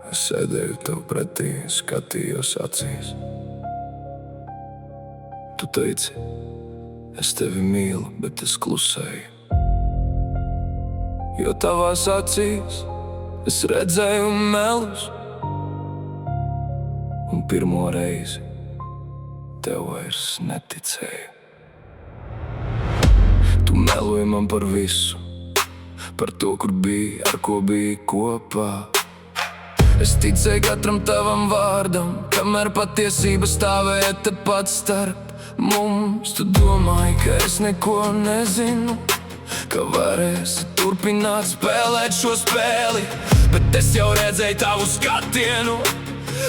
Es sēdēju tev pretī, skatījos acīs. Tu teici, es tevi mīlu, bet es klusēju. Jo tavās acīs es redzēju melus, un pirmo reizi tev vairs neticēju. Tu meloji man par visu, par to, kur biji, ar ko biji kopā. Es ticēju katram tavam vārdam, kamēr patiesība stāvēja tepat starp mums. Tu domāji, ka es neko nezinu, ka varēsi turpināt spēlēt šo spēli, bet es jau redzēju tavu skatienu.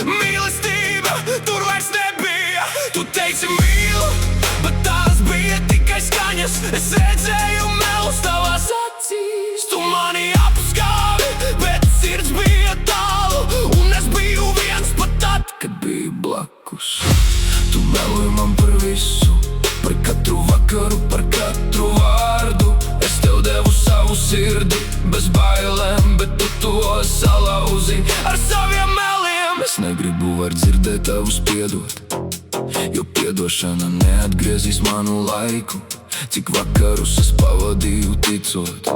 Mīlestība tur vairs nebija. Tu teici mīlu, bet tās bija tikai skaņas. Es redzēju melus tavās acīs. Tu mani apskāvi, bet sirds bija tālu, un es biju viens pat tad, kad biju blakus. Tu meloji man par visu, par katru vakaru, par katru vārdu. Es tev devu savu sirdi, bez bailēm, bet tu to salauzi ar saviem meliem. Es negribu var dzirdēt tavus piedot, jo piedošana neatgriezīs manu laiku. Cik vakarus es pavadīju ticot,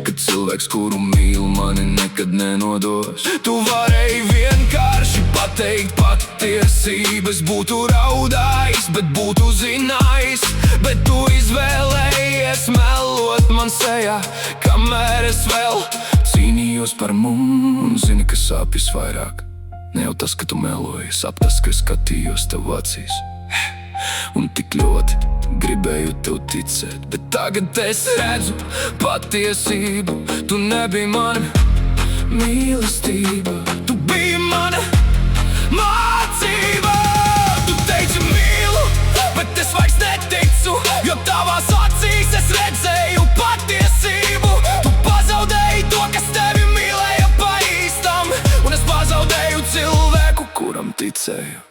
ka cilvēks, kuru mīlu, mani nekad nenodos. Tu varēji vienkārši pateikt patiesību. Es būtu raudājis, bet būtu zinājis, bet tu izvēlējies melot man sejā, kamēr es vēl cīnījos par mums. Un zini, ka sāpjas vairāk ne jau tas, ka tu meloji, sāp tas, ka skatījos tev acīs. Un tik ļoti gribēju tev ticēt, bet tagad es redzu patiesību. Tu nebija mana mīlestība, tu biji mana mācība. Tu teici mīlu, bet es vairs neticu, jo tavās acīs es redzēju patiesību. Tu pazaudēji to, kas tevi mīlēja pa īstam, un es pazaudēju cilvēku, kuram ticēju.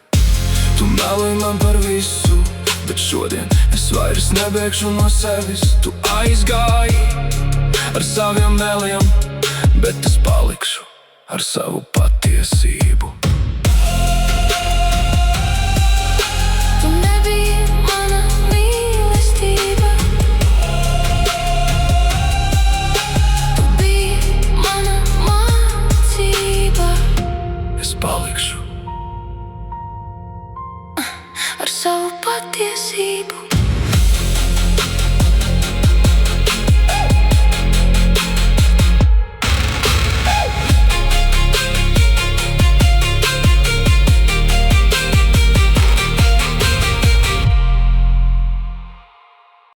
Tu meloji man par visu, bet šodien es vairs nebēgšu no sevis. Tu aizgāji ar saviem meliem, bet es palikšu ar savu patiesību.